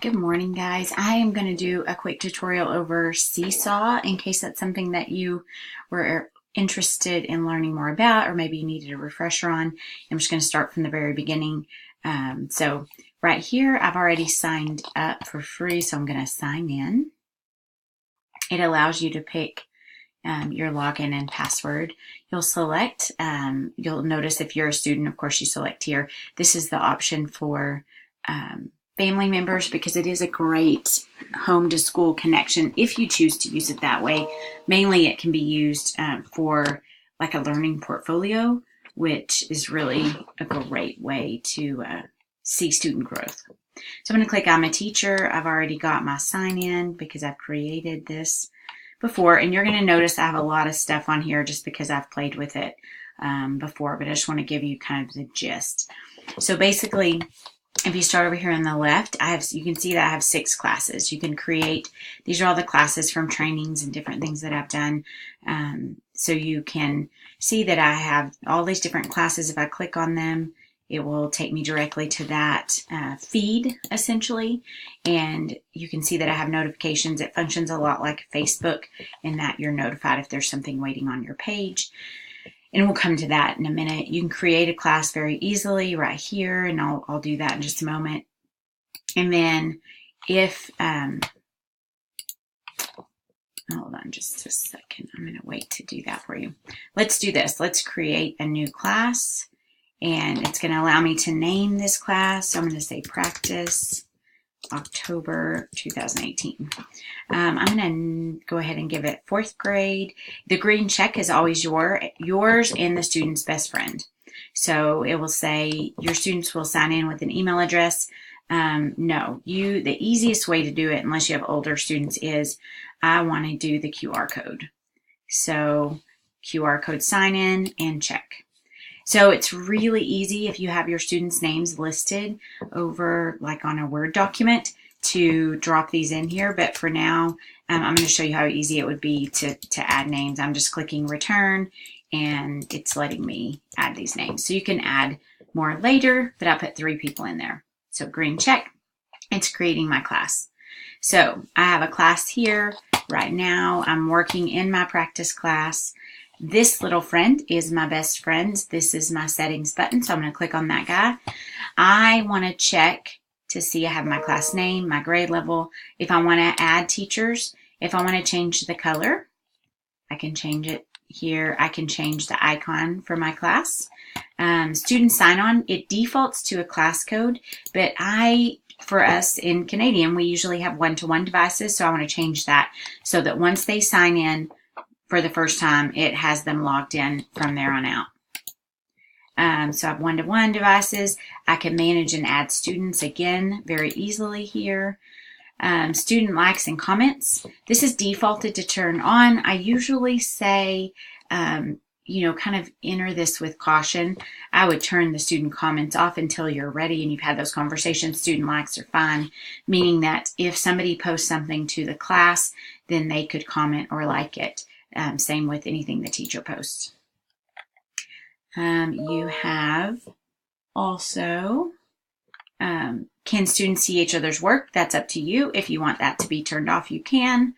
Good morning, guys. I am going to do a quick tutorial over SeeSaw in case that's something that you were interested in learning more about, or maybe you needed a refresher on. I'm just going to start from the very beginning. So right here, I've already signed up for free, so I'm going to sign in. It allows you to pick your login and password. You'll select, you'll notice if you're a student, of course, you select here. This is the option for family members because it is a great home to school connection if you choose to use it that way. Mainly it can be used for like a learning portfolio, which is really a great way to see student growth. So I'm going to click I'm a teacher. I've already got my sign in because I've created this before, and you're going to notice I have a lot of stuff on here just because I've played with it before, but I just want to give you kind of the gist. So basically, if you start over here on the left, you can see that I have 6 classes. You can create, these are all the classes from trainings and different things that I've done. So you can see that I have all these different classes. If I click on them, it will take me directly to that feed, essentially. And you can see that I have notifications. It functions a lot like Facebook in that you're notified if there's something waiting on your page. And we'll come to that in a minute. You can create a class very easily right here, and I'll do that in just a moment. And then if, hold on just a second. I'm going to wait to do that for you. Let's do this. Let's create a new class, and it's going to allow me to name this class. So I'm going to say practice October 2018. I'm going to go ahead and give it 4th grade. The green check is always yours and the student's best friend. So it will say your students will sign in with an email address. No, the easiest way to do it, unless you have older students, is I want to do the QR code. So QR code sign in and check. So it's really easy if you have your students' names listed over like on a Word document to drop these in here. But for now, I'm going to show you how easy it would be to add names. I'm just clicking return and it's letting me add these names. So you can add more later, but I put 3 people in there. So green check, it's creating my class. So I have a class here right now. I'm working in my practice class. This little friend is my best friend. This is my settings button, so I'm going to click on that guy. I want to check to see I have my class name, my grade level. If I want to add teachers, if I want to change the color, I can change it here. I can change the icon for my class. Student sign-on, it defaults to a class code, but for us in Canadian, we usually have one-to-one devices, so I want to change that so that once they sign in for the first time, it has them logged in from there on out. So I have one-to-one devices. I can manage and add students again very easily here. Student likes and comments. This is defaulted to turn on. I usually say, kind of enter this with caution. I would turn the student comments off until you're ready and you've had those conversations. Student likes are fine, meaning that if somebody posts something to the class, then they could comment or like it. Same with anything the teacher posts. You have also, can students see each other's work? That's up to you. If you want that to be turned off, you can.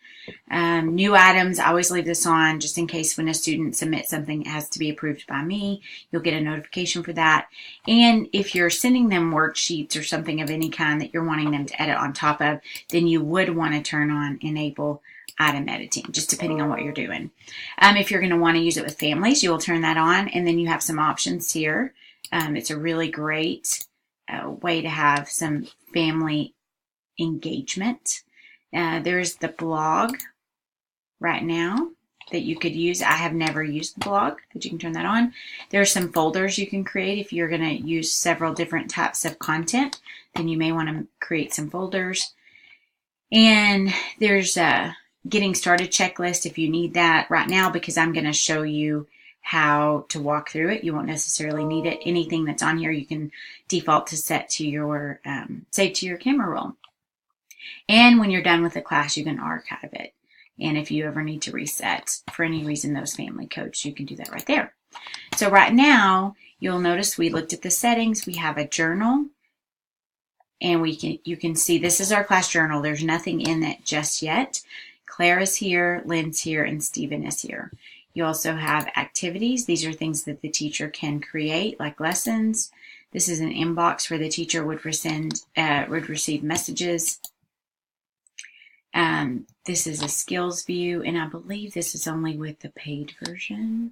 New items, I always leave this on just in case when a student submits something it has to be approved by me. You'll get a notification for that. And if you're sending them worksheets or something of any kind that you're wanting them to edit on top of, then you would want to turn on enable item editing, just depending on what you're doing. If you're going to want to use it with families, you will turn that on, and then you have some options here. It's a really great way to have some family engagement. There's the blog right now that you could use. I have never used the blog, but you can turn that on. There are some folders you can create if you're going to use several different types of content. Then you may want to create some folders. And there's a getting started checklist if you need that right now, because I'm going to show you how to walk through it. You won't necessarily need it. Anything that's on here you can default to set to your save to your camera roll. And when you're done with the class, you can archive it. And if you ever need to reset for any reason those family codes, you can do that right there. So right now, you'll notice we looked at the settings. We have a journal And you can see this is our class journal. There's nothing in it just yet. Claire is here, Lynn's here, and Stephen is here. You also have activities. These are things that the teacher can create, like lessons. This is an inbox where the teacher would receive messages. This is a skills view, and I believe this is only with the paid version.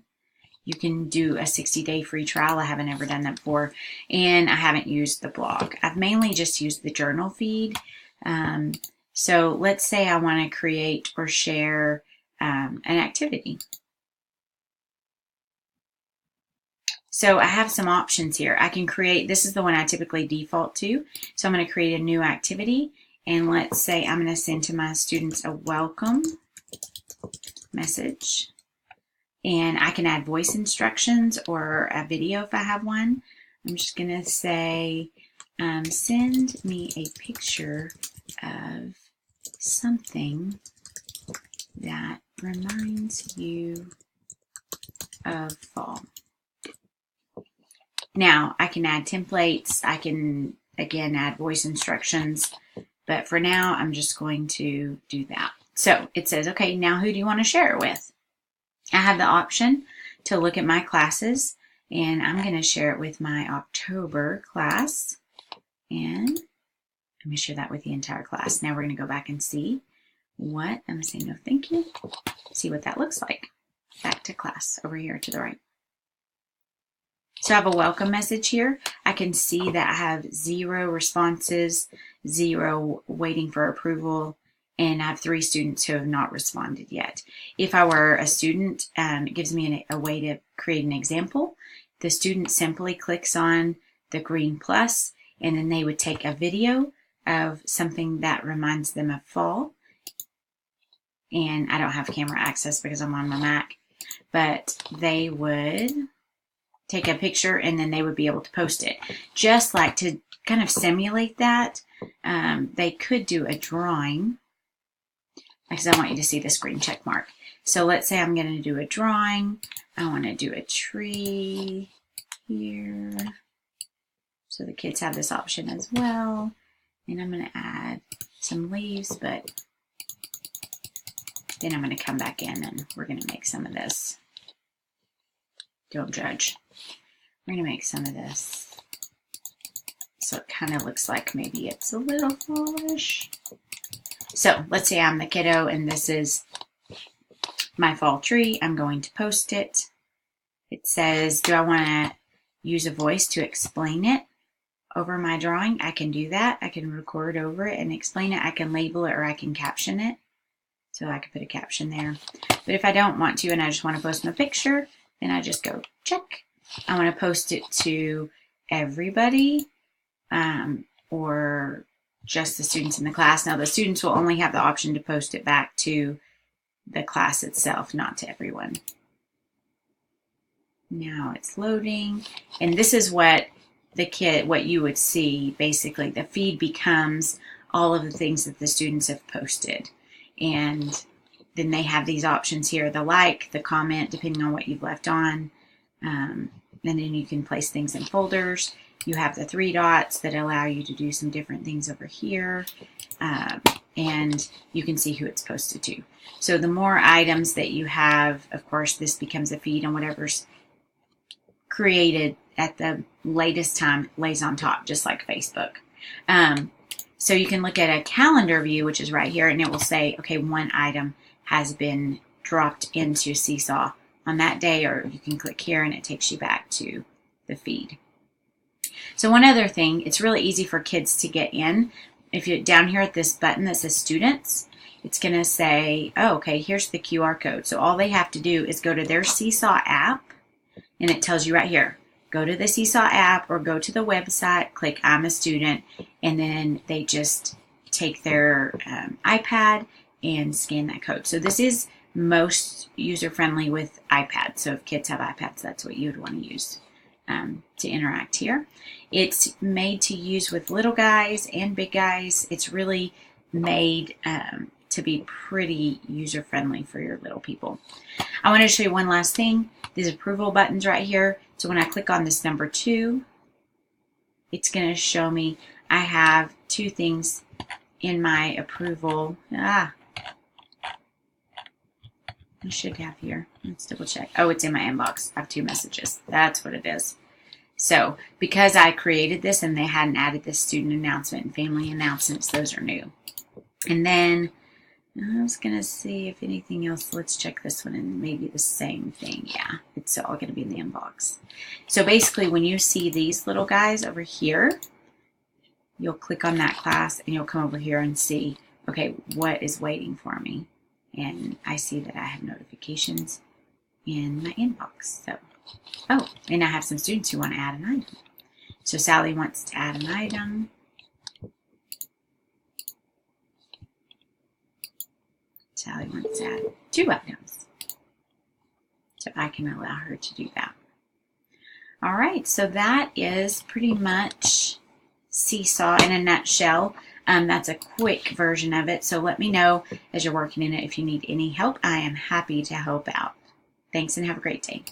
You can do a 60-day free trial. I haven't ever done that before, and I haven't used the blog. I've mainly just used the journal feed. So let's say I want to create or share an activity. So I have some options here. I can create, this is the one I typically default to. So I'm going to create a new activity, and let's say I'm going to send to my students a welcome message. And I can add voice instructions or a video if I have one. I'm just going to say, send me a picture of something that reminds you of fall. Now, I can add templates. I can, again, add voice instructions. But for now, I'm just going to do that. So it says, okay, now who do you want to share it with? I have the option to look at my classes, and I'm going to share it with my October class, and let me share that with the entire class. Now we're going to go back and see what, I'm going to say no thank you, see what that looks like. Back to class over here to the right. So I have a welcome message here. I can see that I have 0 responses, 0 waiting for approval, and I have 3 students who have not responded yet. If I were a student, it gives me a way to create an example. The student simply clicks on the green plus, and then they would take a video of something that reminds them of fall. And I don't have camera access because I'm on my Mac, but they would take a picture and then they would be able to post it. Just like to kind of simulate that, they could do a drawing, because I want you to see this green check mark. So let's say I'm going to do a drawing. I want to do a tree here. So the kids have this option as well. And I'm going to add some leaves, but then I'm going to come back in and we're going to make some of this. Don't judge. We're going to make some of this so it kind of looks like maybe it's a little fallish. So let's say I'm the kiddo and this is my fall tree. I'm going to post it. It says, do I want to use a voice to explain it over my drawing? I can do that. I can record over it and explain it. I can label it or I can caption it. So I could put a caption there. But if I don't want to and I just want to post my picture, then I just go check. I want to post it to everybody or just the students in the class. Now the students will only have the option to post it back to the class itself, not to everyone. Now it's loading, and this is what what you would see. Basically, the feed becomes all of the things that the students have posted, and then they have these options here: the like, the comment, depending on what you've left on, and then you can place things in folders. You have the 3 dots that allow you to do some different things over here, and you can see who it's posted to. So the more items that you have, of course, this becomes a feed, and whatever's created at the latest time lays on top, just like Facebook. So you can look at a calendar view, which is right here, and it will say, okay, 1 item has been dropped into SeeSaw on that day, or you can click here and it takes you back to the feed. So one other thing, it's really easy for kids to get in. If you're down here at this button that says students, it's going to say, oh, okay, here's the QR code. So all they have to do is go to their SeeSaw app, and it tells you right here, go to the SeeSaw app or go to the website, click I'm a student, and then they just take their iPad and scan that code. So this is most user-friendly with iPads. So if kids have iPads, that's what you would want to use to interact here. It's made to use with little guys and big guys. It's really made to be pretty user-friendly for your little people. I want to show you one last thing. These approval buttons right here. So when I click on this number 2, it's going to show me I have 2 things in my approval. I should have here. Let's double check. Oh, it's in my inbox. I have 2 messages. That's what it is. So because I created this and they hadn't added this student announcement and family announcements, those are new. And then I was going to see if anything else. Let's check this one and maybe the same thing. Yeah, it's all going to be in the inbox. So basically when you see these little guys over here, you'll click on that class and you'll come over here and see, okay, what is waiting for me? And I see that I have notifications in my inbox. So, oh, and I have some students who want to add an item. So Sally wants to add an item. Sally wants to add 2 items. So I can allow her to do that. All right, so that is pretty much SeeSaw in a nutshell. That's a quick version of it. So let me know as you're working in it if you need any help. I am happy to help out. Thanks and have a great day.